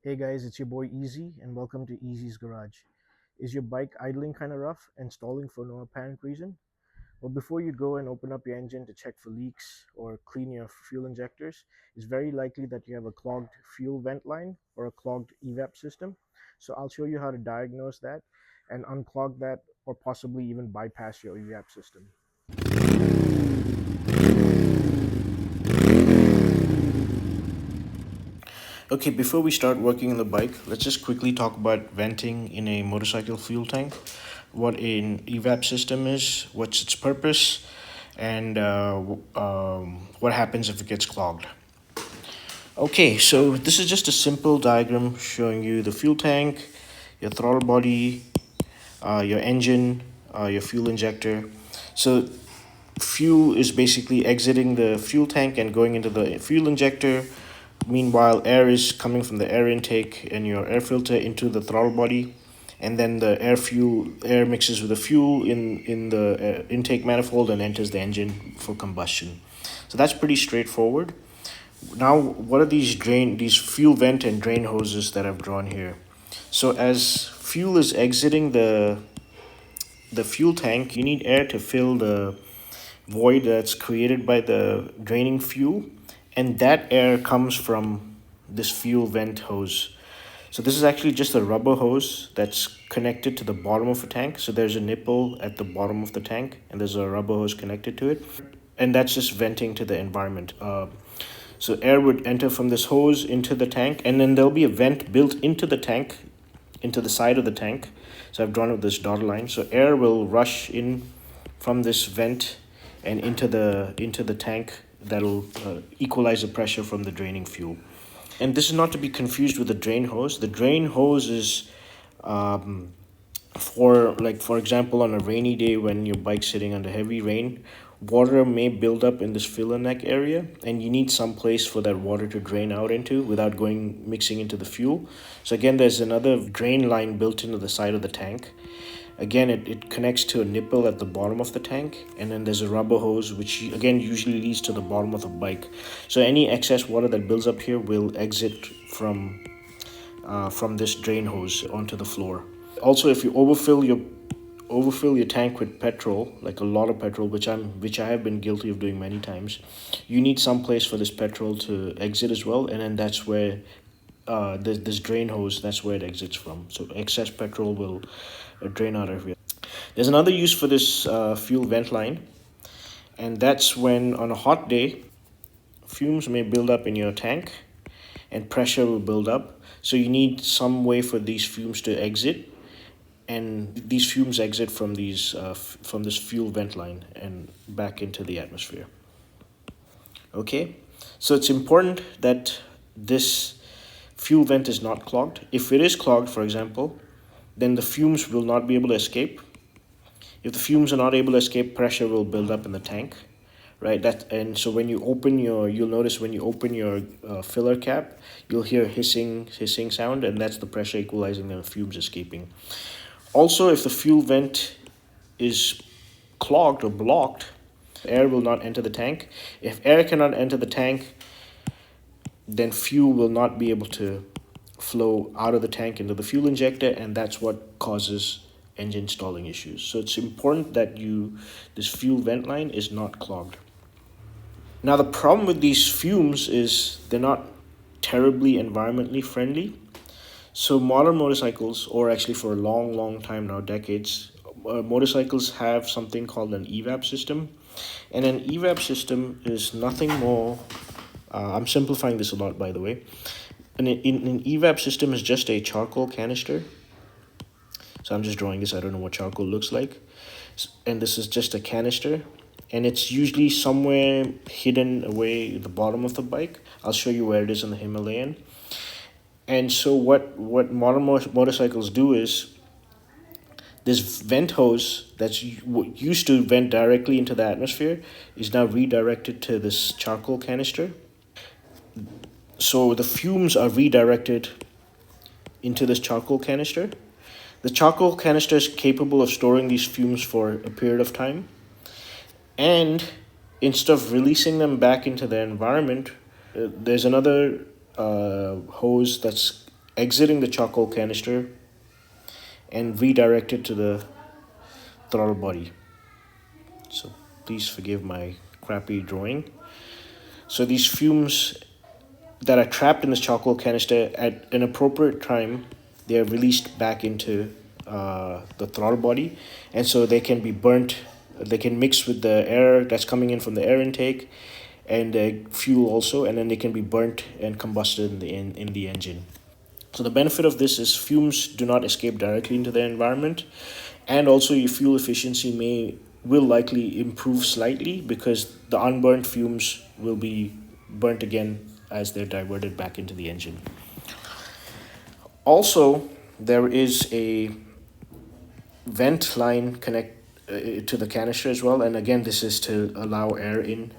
Hey guys, it's your boy Easy and welcome to Easy's Garage. Is your bike idling kind of rough and stalling for no apparent reason? Well, before you go and open up your engine to check for leaks or clean your fuel injectors, it's very likely that you have a clogged fuel vent line or a clogged evap system. So I'll show you how to diagnose that and unclog that or possibly even bypass your evap system. Okay, before we start working on the bike, let's just quickly talk about venting in a motorcycle fuel tank, what an evap system is, what's its purpose, and what happens if it gets clogged. Okay, so this is just a simple diagram showing you the fuel tank, your throttle body, your engine, your fuel injector. So fuel is basically exiting the fuel tank and going into the fuel injector. Meanwhile, air is coming from the air intake and your air filter into the throttle body, and then the air mixes with the fuel in the intake manifold and enters the engine for combustion. So that's pretty straightforward. Now, what are these fuel vent and drain hoses that I've drawn here? So as fuel is exiting the fuel tank, you need air to fill the void that's created by the draining fuel, and that air comes from this fuel vent hose. So this is actually just a rubber hose that's connected to the bottom of a tank. So there's a nipple at the bottom of the tank and there's a rubber hose connected to it, and that's just venting to the environment. So air would enter from this hose into the tank, and then there'll be a vent built into the tank, into the side of the tank. So I've drawn it with this dotted line. So air will rush in from this vent and into the tank. That'll equalize the pressure from the draining fuel. And this is not to be confused with the drain hose. The drain hose is for example, on a rainy day when your bike's sitting under heavy rain, water may build up in this filler neck area, and you need some place for that water to drain out into without going mixing into the fuel. So again, there's another drain line built into the side of the tank. Again, it connects to a nipple at the bottom of the tank, and then there's a rubber hose which again usually leads to the bottom of the bike. So any excess water that builds up here will exit from this drain hose onto the floor. Also, if you overfill your tank with petrol, like a lot of petrol, which I have been guilty of doing many times, you need some place for this petrol to exit as well, and then that's where this drain hose, that's where it exits from. So excess petrol will drain out everywhere. There's another use for this fuel vent line, and that's when on a hot day, fumes may build up in your tank and pressure will build up. So you need some way for these fumes to exit, and these fumes exit from from this fuel vent line and back into the atmosphere. Okay, so it's important that this fuel vent is not clogged. If it is clogged, for example, then the fumes will not be able to escape. If the fumes are not able to escape, pressure will build up in the tank, right? And so when you open you'll notice when you open your filler cap, you'll hear hissing sound, and that's the pressure equalizing and the fumes escaping. Also, if the fuel vent is clogged or blocked, air will not enter the tank. If air cannot enter the tank, then fuel will not be able to flow out of the tank into the fuel injector, and that's what causes engine stalling issues. So it's important that this fuel vent line is not clogged. Now the problem with these fumes is they're not terribly environmentally friendly. So modern motorcycles, or actually for a long time now, decades, motorcycles have something called an evap system, and an evap system is nothing more. I'm simplifying this a lot, by the way. An evap system is just a charcoal canister. So I'm just drawing this. I don't know what charcoal looks like, and this is just a canister, and it's usually somewhere hidden away at the bottom of the bike. I'll show you where it is in the Himalayan. And so what modern motorcycles do is this vent hose that's used to vent directly into the atmosphere is now redirected to this charcoal canister. So the fumes are redirected into this charcoal canister. The charcoal canister is capable of storing these fumes for a period of time, and instead of releasing them back into the environment, there's another hose that's exiting the charcoal canister and redirect it to the throttle body. So please forgive my crappy drawing. So these fumes that are trapped in this charcoal canister at an appropriate time, they are released back into the throttle body, and so they can be burnt. They can mix with the air that's coming in from the air intake and the fuel also, and then they can be burnt and combusted in the engine. So the benefit of this is fumes do not escape directly into the environment, and also your fuel efficiency will likely improve slightly because the unburnt fumes will be burnt again as they're diverted back into the engine. Also, there is a vent line connect to the canister as well, and again this is to allow air in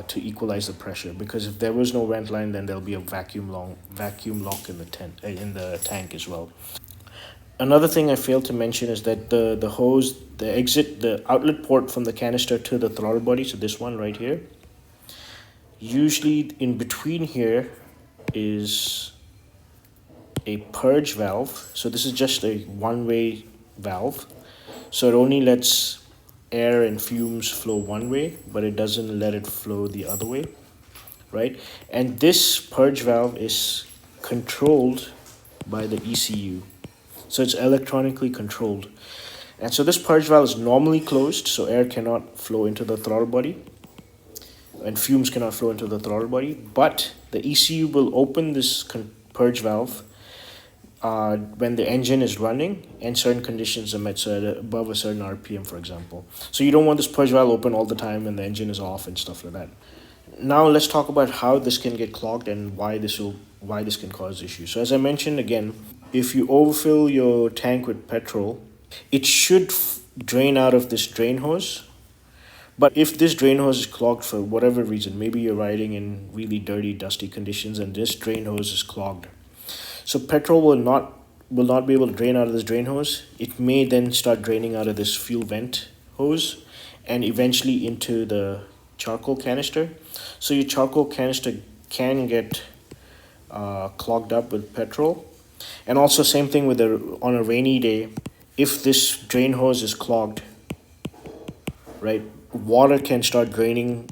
to equalize the pressure, because if there was no vent line then there'll be a vacuum lock in the tank as well. Another thing I failed to mention is that the hose, the outlet port from the canister to the throttle body, so this one right here, usually in between here is a purge valve. So this is just a one-way valve. So it only lets air and fumes flow one way, but it doesn't let it flow the other way, right? And this purge valve is controlled by the ECU. So it's electronically controlled. And so this purge valve is normally closed, so air cannot flow into the throttle body and fumes cannot flow into the throttle body. But the ECU will open this purge valve when the engine is running and certain conditions are met, so above a certain RPM, for example. So you don't want this purge valve open all the time when the engine is off and stuff like that. Now let's talk about how this can get clogged and why this can cause issues. So as I mentioned again, if you overfill your tank with petrol, it should drain out of this drain hose. But if this drain hose is clogged for whatever reason, maybe you're riding in really dirty, dusty conditions and this drain hose is clogged, so petrol will not be able to drain out of this drain hose. It may then start draining out of this fuel vent hose and eventually into the charcoal canister. So your charcoal canister can get clogged up with petrol. And also same thing with on a rainy day, if this drain hose is clogged, right, water can start draining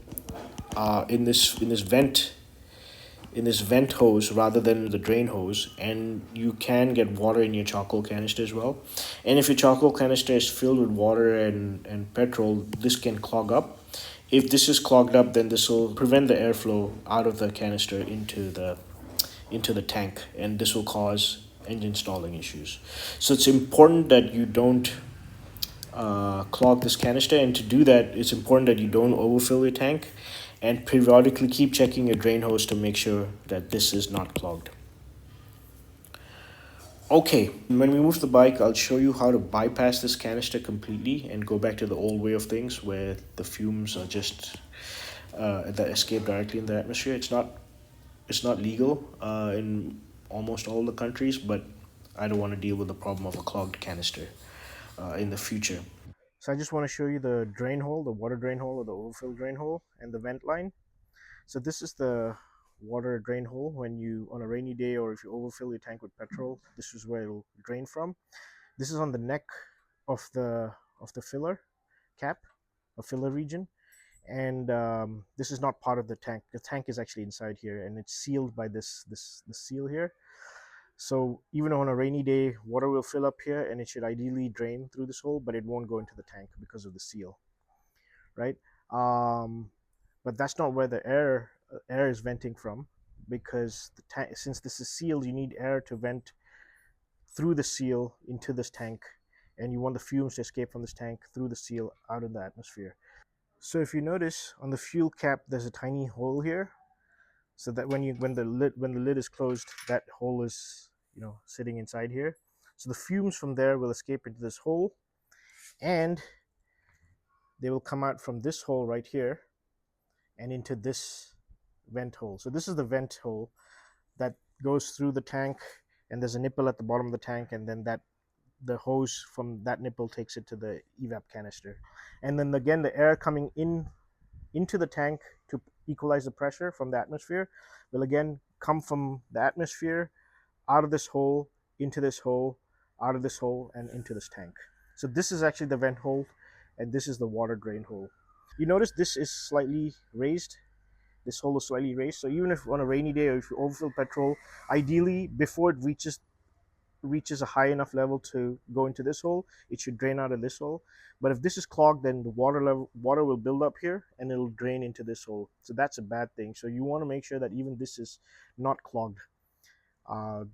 in this vent hose rather than the drain hose, and you can get water in your charcoal canister as well. And if your charcoal canister is filled with water and petrol, this can clog up. If this is clogged up, then this will prevent the airflow out of the canister into the tank, and this will cause engine stalling issues. So it's important that you don't clog this canister, and to do that it's important that you don't overfill your tank and periodically keep checking your drain hose to make sure that this is not clogged. Okay, when we move the bike, I'll show you how to bypass this canister completely and go back to the old way of things where the fumes are just that escape directly in the atmosphere. It's not legal in almost all the countries, but I don't want to deal with the problem of a clogged canister in the future. So I just want to show you the drain hole, the water drain hole or the overfill drain hole, and the vent line. So this is the water drain hole when you, on a rainy day or if you overfill your tank with petrol, this is where it'll drain from. This is on the neck of the filler cap, a filler region, and this is not part of the tank. The tank is actually inside here, and it's sealed by this seal here. So even on a rainy day, water will fill up here, and it should ideally drain through this hole, but it won't go into the tank because of the seal, right? But that's not where the air is venting from, because the tank, since this is sealed, you need air to vent through the seal into this tank, and you want the fumes to escape from this tank through the seal out in the atmosphere. So if you notice on the fuel cap, there's a tiny hole here, so that when the lid is closed, that hole is sitting inside here. So the fumes from there will escape into this hole, and they will come out from this hole right here and into this vent hole. So this is the vent hole that goes through the tank, and there's a nipple at the bottom of the tank, and then the hose from that nipple takes it to the evap canister. And then again, the air coming into the tank to equalize the pressure from the atmosphere will again come from the atmosphere out of this hole, into this hole, out of this hole, and into this tank. So this is actually the vent hole, and this is the water drain hole. You notice this is slightly raised. This hole is slightly raised. So even if on a rainy day or if you overfill petrol, ideally before it reaches a high enough level to go into this hole, it should drain out of this hole. But if this is clogged, then the water will build up here and it'll drain into this hole. So that's a bad thing. So you want to make sure that even this is not clogged. Uh,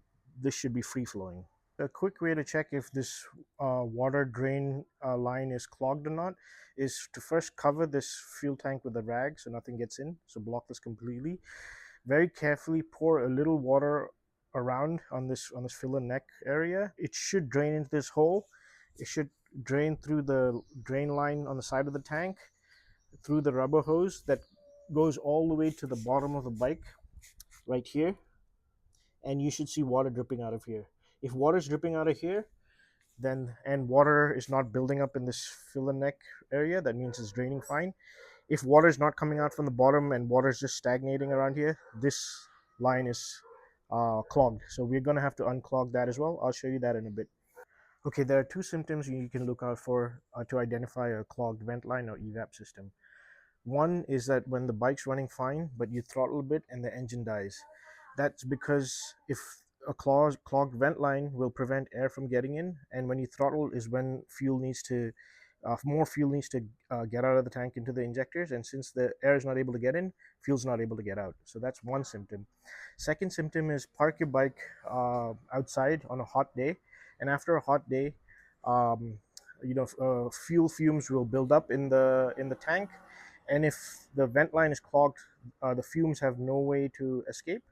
this should be free flowing. A quick way to check if this water drain line is clogged or not is to first cover this fuel tank with a rag so nothing gets in. So block this completely. Very carefully pour a little water around on this filler neck area. It should drain into this hole. It should drain through the drain line on the side of the tank, through the rubber hose that goes all the way to the bottom of the bike right here, and you should see water dripping out of here. If water is dripping out of here, then and water is not building up in this filler neck area, that means it's draining fine. If water is not coming out from the bottom and water is just stagnating around here, this line is clogged. So we're going to have to unclog that as well. I'll show you that in a bit. Okay, there are two symptoms you can look out for to identify a clogged vent line or evap system. One is that when the bike's running fine, but you throttle a bit and the engine dies. That's because if a clogged vent line will prevent air from getting in, and when you throttle is when more fuel needs to get out of the tank into the injectors, and since the air is not able to get in, fuel's not able to get out. So that's one symptom. Second symptom is park your bike outside on a hot day, and after a hot day, um, fuel fumes will build up in the tank, and if the vent line is clogged, the fumes have no way to escape.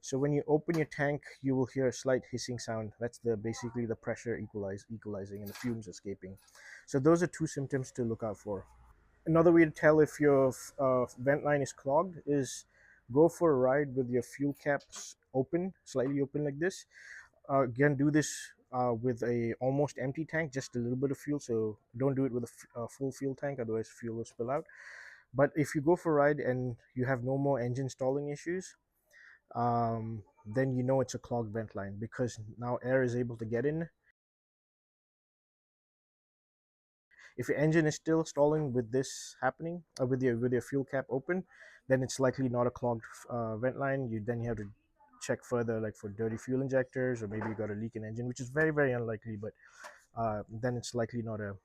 So when you open your tank, you will hear a slight hissing sound. That's the basically the pressure equalizing and the fumes escaping. So those are two symptoms to look out for. Another way to tell if your vent line is clogged is go for a ride with your fuel caps open, slightly open like this. Again, do this with a almost empty tank, just a little bit of fuel. So don't do it with a full fuel tank, otherwise fuel will spill out. But if you go for a ride and you have no more engine stalling issues, then you know it's a clogged vent line because now air is able to get in. If your engine is still stalling with this happening, with your fuel cap open, then it's likely not a clogged vent line. You have to check further, like for dirty fuel injectors, or maybe you got a leak in engine, which is very very unlikely. But then it's likely not a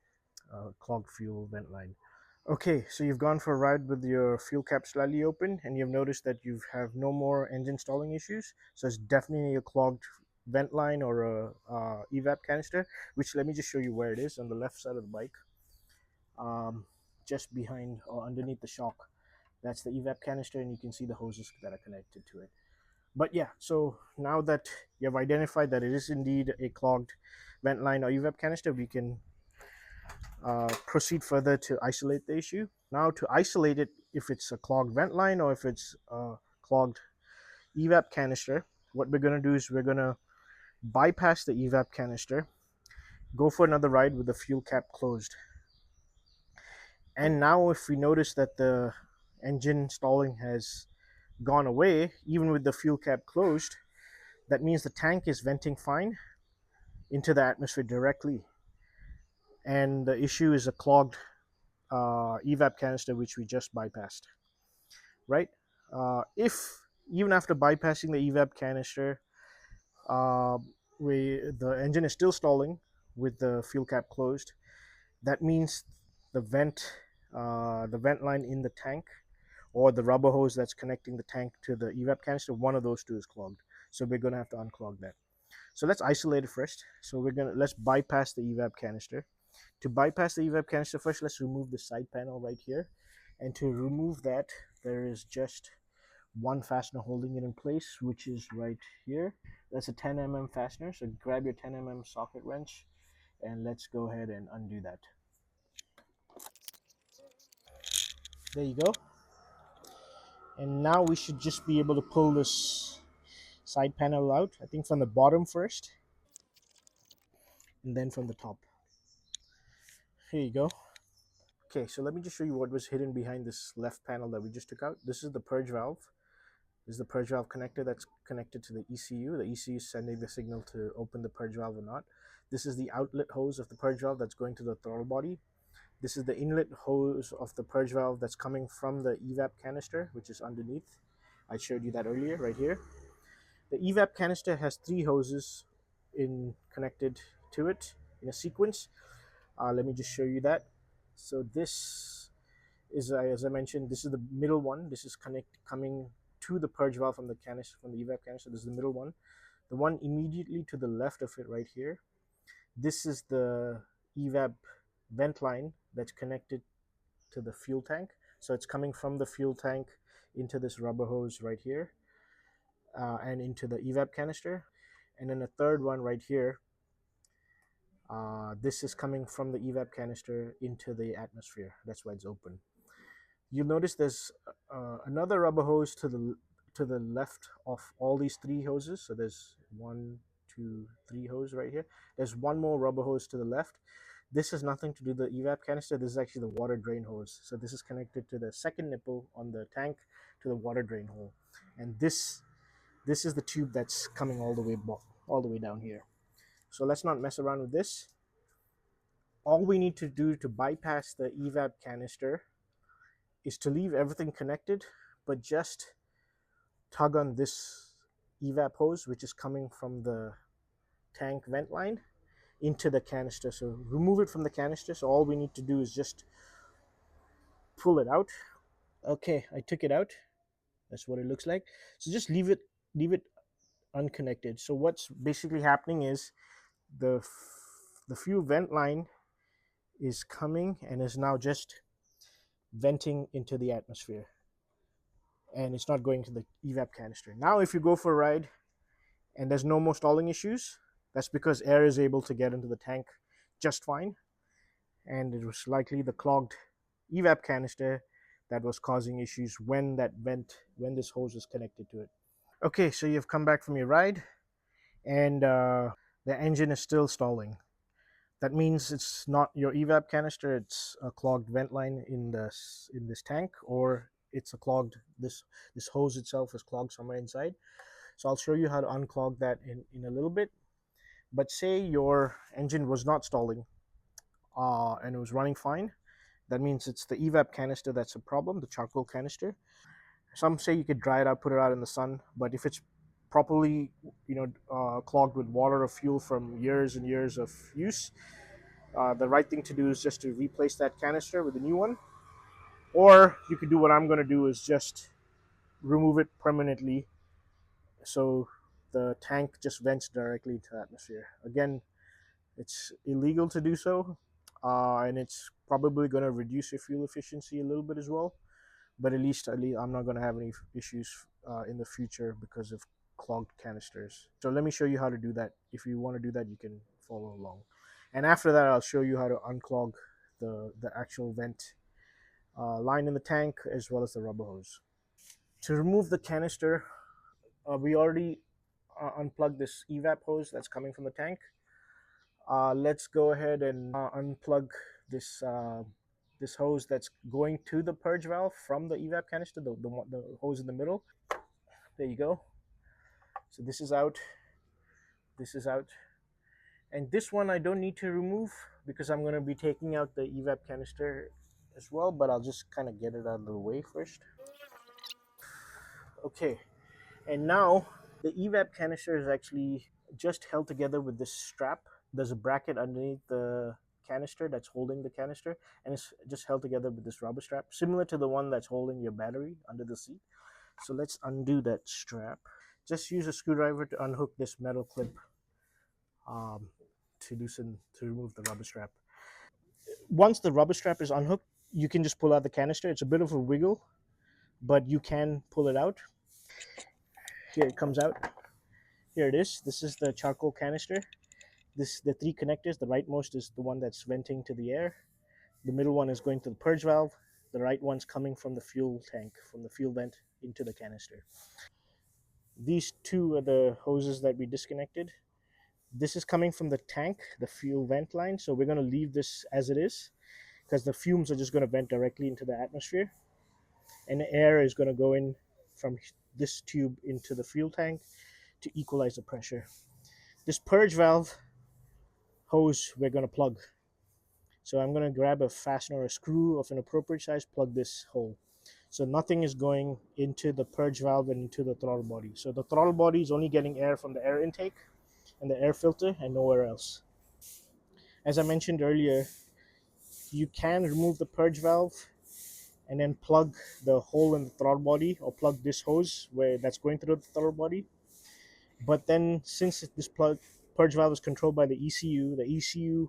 clogged fuel vent line. Okay, so you've gone for a ride with your fuel cap slightly open, and you've noticed that you have no more engine stalling issues. So it's definitely a clogged vent line or a evap canister. Which let me just show you where it is on the left side of the bike, um, just behind or underneath the shock. That's the evap canister, and you can see the hoses that are connected to it. But yeah, so now that you have identified that it is indeed a clogged vent line or evap canister, we can proceed further to isolate the issue. Now, to isolate it, if it's a clogged vent line or if it's a clogged evap canister, what we're going to do is we're going to bypass the evap canister, go for another ride with the fuel cap closed. And now, if we notice that the engine stalling has gone away, even with the fuel cap closed, that means the tank is venting fine into the atmosphere directly. And the issue is a clogged evap canister, which we just bypassed, right? If even after bypassing the evap canister, uh, the engine is still stalling with the fuel cap closed, that means the vent line in the tank or the rubber hose that's connecting the tank to the evap canister, one of those two is clogged. So we're gonna have to unclog that. So let's isolate it first. So let's bypass the evap canister. To bypass the evap canister first, let's remove the side panel right here. And to remove that, there is just one fastener holding it in place, which is right here. That's a 10 mm fastener. So grab your 10 mm socket wrench and let's go ahead and undo that. There you go. And now we should just be able to pull this side panel out, I think from the bottom first and then from the top. Here you go. Okay, so let me just show you what was hidden behind this left panel that we just took out. This is the purge valve. This is the purge valve connector that's connected to the ECU. The ECU is sending the signal to open the purge valve or not. This is the outlet hose of the purge valve that's going to the throttle body. This is the inlet hose of the purge valve that's coming from the evap canister, which is underneath. I showed you that earlier, right here. The evap canister has three hoses connected to it in a sequence. Let me just show you that. So this is, as I mentioned, this is the middle one. This is coming to the purge valve from the canister, from the evap canister. This is the middle one. The one immediately to the left of it, right here. This is the evap vent line that's connected to the fuel tank. So it's coming from the fuel tank into this rubber hose right here, and into the evap canister. And then the third one right here, this is coming from the evap canister into the atmosphere. That's why it's open. You'll notice there's another rubber hose to the left of all these three hoses. So there's 1, 2, 3 hose right here. There's one more rubber hose to the left. This has nothing to do with the evap canister. This is actually the water drain hose. So this is connected to the second nipple on the tank to the water drain hole, and this is the tube that's coming all the way down here. So let's not mess around with this. All we need to do to bypass the evap canister is to leave everything connected, but just tug on this evap hose, which is coming from the tank vent line into the canister. So remove it from the canister. So all we need to do is just pull it out. Okay, I took it out. That's what it looks like. So just leave it unconnected. So what's basically happening is the fuel vent line is coming and is now just venting into the atmosphere, and it's not going to the evap canister. Now if you go for a ride and there's no more stalling issues, that's because air is able to get into the tank just fine, and it was likely the clogged evap canister that was causing issues when this hose is connected to it. Okay, so you've come back from your ride, and the engine is still stalling. That means it's not your evap canister, it's a clogged vent line in this tank, or it's a clogged, this hose itself is clogged somewhere inside. So I'll show you how to unclog that in a little bit. But say your engine was not stalling, and it was running fine. That means it's the evap canister that's a problem, the charcoal canister. Some say you could dry it out, put it out in the sun, but if it's properly, clogged with water or fuel from years and years of use, the right thing to do is just to replace that canister with a new one. Or you could do what I'm going to do, is just remove it permanently, so the tank just vents directly into the atmosphere. Again, it's illegal to do so, and it's probably going to reduce your fuel efficiency a little bit as well. But at least I'm not going to have any issues in the future because of clogged canisters. So let me show you how to do that. If you want to do that, you can follow along. And after that, I'll show you how to unclog the actual vent line in the tank, as well as the rubber hose. To remove the canister, we already unplugged this evap hose that's coming from the tank. Let's go ahead and unplug this hose that's going to the purge valve from the evap canister, the hose in the middle. There you go. So this is out. This is out. And this one I don't need to remove because I'm going to be taking out the evap canister as well, but I'll just kind of get it out of the way first. Okay, and now the evap canister is actually just held together with this strap. There's a bracket underneath the canister that's holding the canister, and it's just held together with this rubber strap, similar to the one that's holding your battery under the seat. So let's undo that strap. Just use a screwdriver to unhook this metal clip, to remove the rubber strap. Once the rubber strap is unhooked, you can just pull out the canister. It's a bit of a wiggle, but you can pull it out. Here it comes out. Here it is. This is the charcoal canister. The three connectors. The rightmost is the one that's venting to the air. The middle one is going to the purge valve. The right one's coming from the fuel tank, from the fuel vent into the canister. These two are the hoses that we disconnected. This is coming from the tank, the fuel vent line. So we're going to leave this as it is, because the fumes are just going to vent directly into the atmosphere, and the air is going to go in from this tube into the fuel tank to equalize the pressure. This purge valve hose we're going to plug. So I'm going to grab a fastener or a screw of an appropriate size, plug this hole. So nothing is going into the purge valve and into the throttle body. So the throttle body is only getting air from the air intake and the air filter and nowhere else. As I mentioned earlier, you can remove the purge valve and then plug the hole in the throttle body, or plug this hose where that's going through the throttle body. But then since this purge valve is controlled by the ECU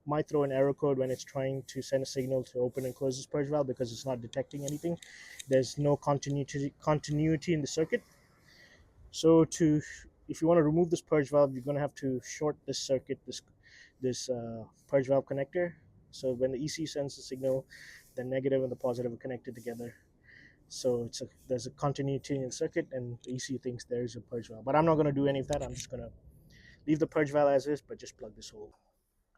might throw an error code when it's trying to send a signal to open and close this purge valve because it's not detecting anything. There's no continuity in the circuit. So if you want to remove this purge valve, you're going to have to short this circuit, this purge valve connector. So when the ECU sends the signal, the negative and the positive are connected together. So there's a continuity in the circuit, and the ECU thinks there's a purge valve. But I'm not going to do any of that. I'm just going to leave the purge valve as is, but just plug this hole.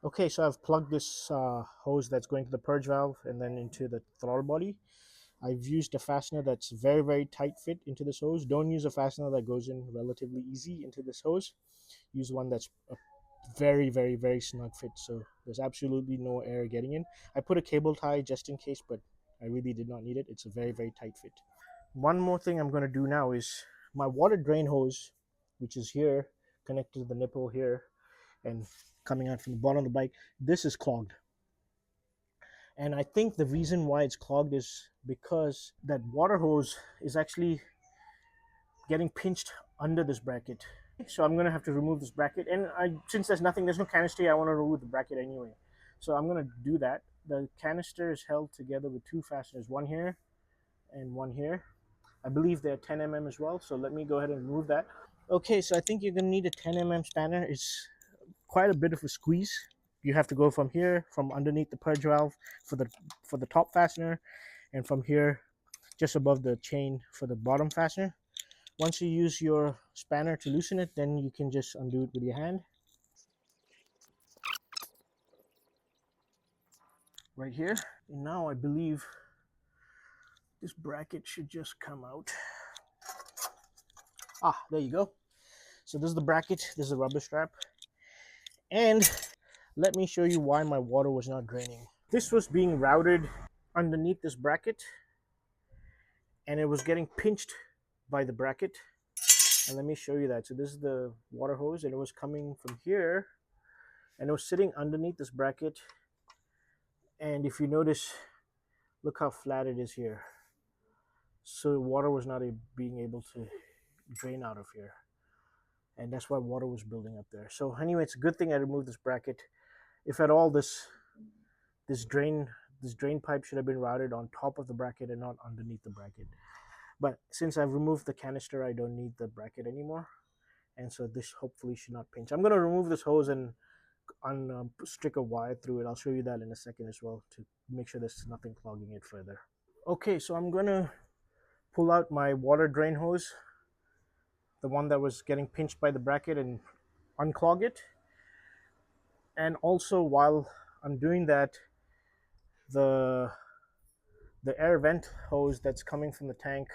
Okay, so I've plugged this hose that's going to the purge valve and then into the throttle body. I've used a fastener that's very, very tight fit into this hose. Don't use a fastener that goes in relatively easy into this hose. Use one that's a very, very, very snug fit, so there's absolutely no air getting in. I put a cable tie just in case, but I really did not need it. It's a very, very tight fit. One more thing I'm going to do now is my water drain hose, which is here, connected to the nipple here, and coming out from the bottom of the bike, this is clogged. And I think the reason why it's clogged is because that water hose is actually getting pinched under this bracket. So I'm going to have to remove this bracket, and since there's no canister, I want to remove the bracket anyway. So I'm going to do that. The canister is held together with two fasteners, one here and one here. I believe they're 10 mm as well, so let me go ahead and remove that. Okay, so I think you're going to need a 10 mm spanner. It's quite a bit of a squeeze. You have to go from here, from underneath the purge valve for the top fastener, and from here just above the chain for the bottom fastener. Once you use your spanner to loosen it, then you can just undo it with your hand. Right here. And now I believe this bracket should just come out. Ah, there you go. So this is the bracket, this is the rubber strap. And let me show you why my water was not draining. This was being routed underneath this bracket, and it was getting pinched by the bracket. And let me show you that. So this is the water hose, and it was coming from here, and it was sitting underneath this bracket. And if you notice, look how flat it is here. So water was not being able to drain out of here, and that's why water was building up there. So anyway, it's a good thing I removed this bracket. If at all, this drain pipe should have been routed on top of the bracket and not underneath the bracket. But since I've removed the canister, I don't need the bracket anymore, and so this hopefully should not pinch. I'm going to remove this hose and stick a wire through it. I'll show you that in a second as well, to make sure there's nothing clogging it further. Okay, so I'm going to pull out my water drain hose, the one that was getting pinched by the bracket, and unclog it. And also, while I'm doing that, the air vent hose that's coming from the tank,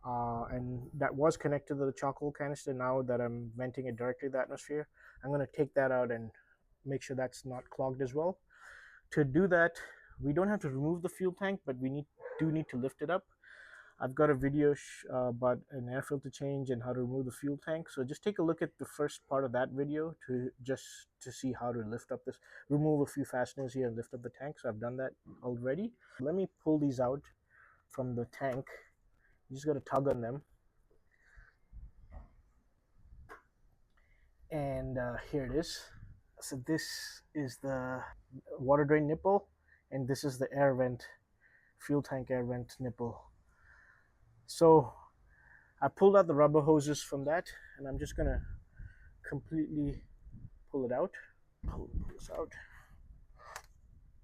and that was connected to the charcoal canister, now that I'm venting it directly to the atmosphere, I'm going to take that out and make sure that's not clogged as well. To do that, we don't have to remove the fuel tank, but we do need to lift it up. I've got a video about an air filter change and how to remove the fuel tank. So just take a look at the first part of that video to see how to lift up this, remove a few fasteners here and lift up the tank. So I've done that already. Let me pull these out from the tank. You just got to tug on them. And here it is. So this is the water drain nipple, and this is the air vent, fuel tank air vent nipple. So I pulled out the rubber hoses from that, and I'm just gonna completely pull it out. Pull this out.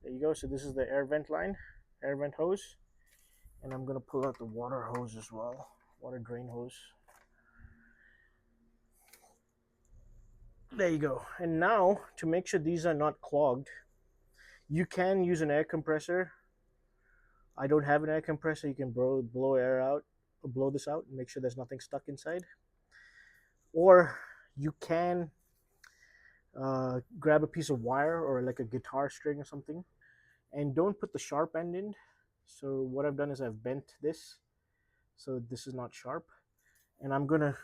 There you go. So this is the air vent line, air vent hose, and I'm gonna pull out the water hose as well, water drain hose. There you go. And now, to make sure these are not clogged, you can use an air compressor. I don't have an air compressor. You can blow air out. blow this out and make sure there's nothing stuck inside. Or you can grab a piece of wire or like a guitar string or something, and don't put the sharp end in. So what I've done is I've bent this so this is not sharp, and I'm gonna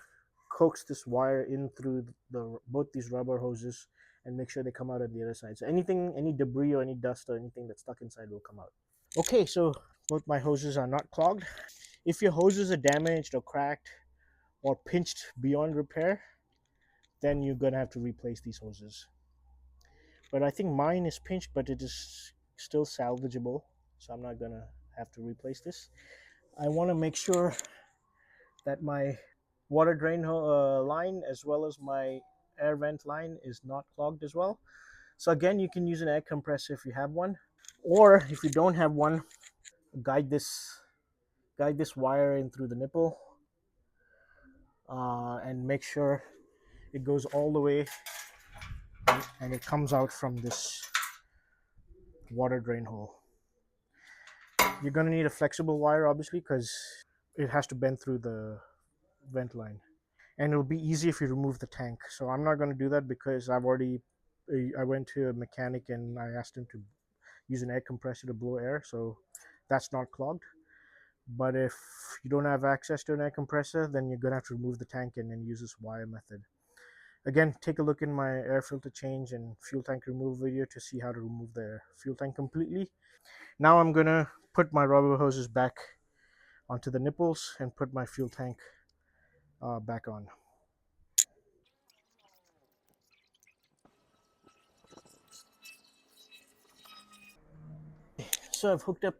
coax this wire in through the both these rubber hoses and make sure they come out at the other side. So anything, any debris or any dust or anything that's stuck inside will come out. Okay, so both my hoses are not clogged. If your hoses are damaged or cracked or pinched beyond repair, then you're gonna have to replace these hoses. But I think mine is pinched, but it is still salvageable, so I'm not gonna have to replace this. I want to make sure that my water drain line as well as my air vent line is not clogged as well. So again, you can use an air compressor if you have one, or if you don't have one, guide this wire in through the nipple, and make sure it goes all the way and it comes out from this water drain hole. You're going to need a flexible wire, obviously, because it has to bend through the vent line, and it'll be easy if you remove the tank. So I'm not going to do that because I went to a mechanic and I asked him to use an air compressor to blow air, so that's not clogged. But if you don't have access to an air compressor, then you're going to have to remove the tank and then use this wire method. Again, take a look in my air filter change and fuel tank removal video to see how to remove the fuel tank completely. Now I'm going to put my rubber hoses back onto the nipples and put my fuel tank back on. So I've hooked up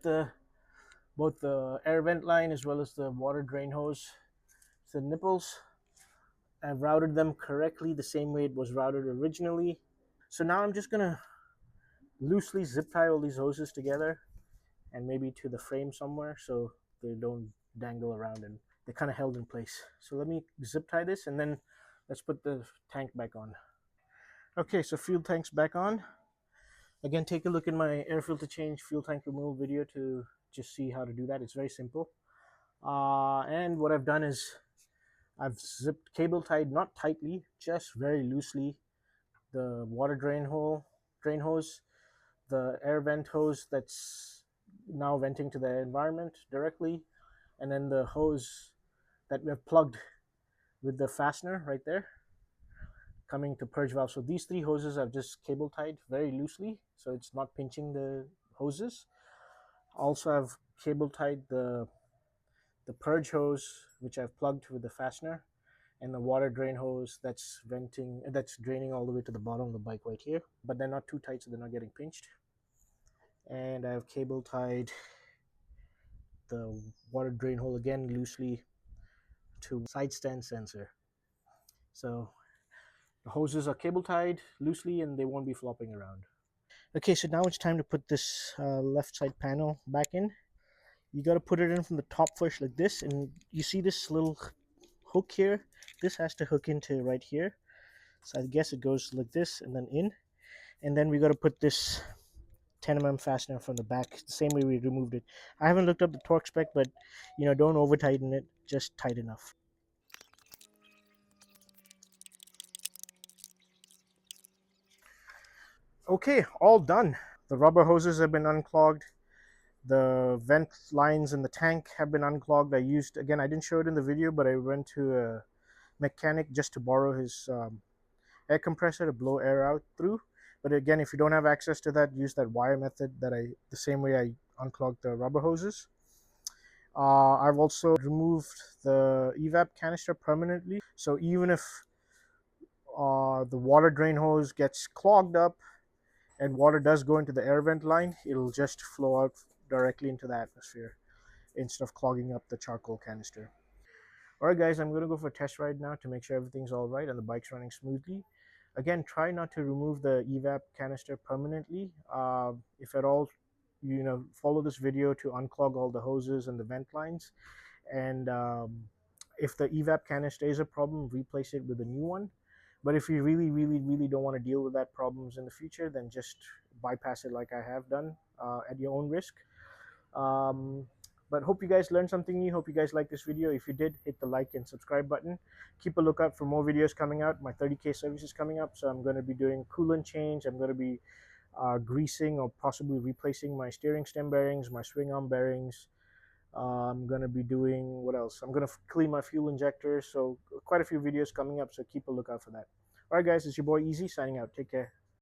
both the air vent line as well as the water drain hose to the nipples. I've routed them correctly the same way it was routed originally. So now I'm just gonna loosely zip tie all these hoses together and maybe to the frame somewhere so they don't dangle around and they're kind of held in place. So let me zip tie this and then let's put the tank back on. Okay, so fuel tank's back on. Again, take a look in my air filter change fuel tank removal video to just see how to do that. It's very simple. And what I've done is I've zipped cable tied, not tightly, just very loosely, the water drain hose, the air vent hose that's now venting to the environment directly, and then the hose that we have plugged with the fastener right there coming to purge valve. So these three hoses I've just cable tied very loosely so it's not pinching the hoses. Also, I've cable tied the purge hose which I've plugged with the fastener, and the water drain hose that's draining all the way to the bottom of the bike right here, but they're not too tight so they're not getting pinched. And I've cable tied the water drain hole again loosely to side stand sensor. So the hoses are cable tied loosely and they won't be flopping around. Okay, so now it's time to put this left side panel back in. You got to put it in from the top first like this, and you see this little hook here. This has to hook into right here. So I guess it goes like this and then in. And then we got to put this 10 mm fastener from the back, the same way we removed it. I haven't looked up the torque spec, but don't over tighten it, just tight enough. Okay, all done. The rubber hoses have been unclogged. The vent lines in the tank have been unclogged. I didn't show it in the video, but I went to a mechanic just to borrow his air compressor to blow air out through. But again, if you don't have access to that, use that wire method the same way I unclogged the rubber hoses. I've also removed the evap canister permanently. So even if the water drain hose gets clogged up and water does go into the air vent line, it'll just flow out directly into the atmosphere instead of clogging up the charcoal canister. All right, guys, I'm going to go for a test ride now to make sure everything's all right and the bike's running smoothly. Again, try not to remove the evap canister permanently. If at all, follow this video to unclog all the hoses and the vent lines. And if the evap canister is a problem, replace it with a new one. But if you really, really, really don't want to deal with that problems in the future, then just bypass it like I have done at your own risk. Um, But hope you guys learned something new. Hope you guys liked this video. If you did, hit the like and subscribe button. Keep a lookout for more videos coming out. My 30K service is coming up, so I'm going to be doing coolant change. I'm going to be greasing or possibly replacing my steering stem bearings, my swing arm bearings. I'm going to be doing what else? I'm going to clean my fuel injector. So quite a few videos coming up, so keep a lookout for that. All right, guys, it's your boy Easy signing out. Take care.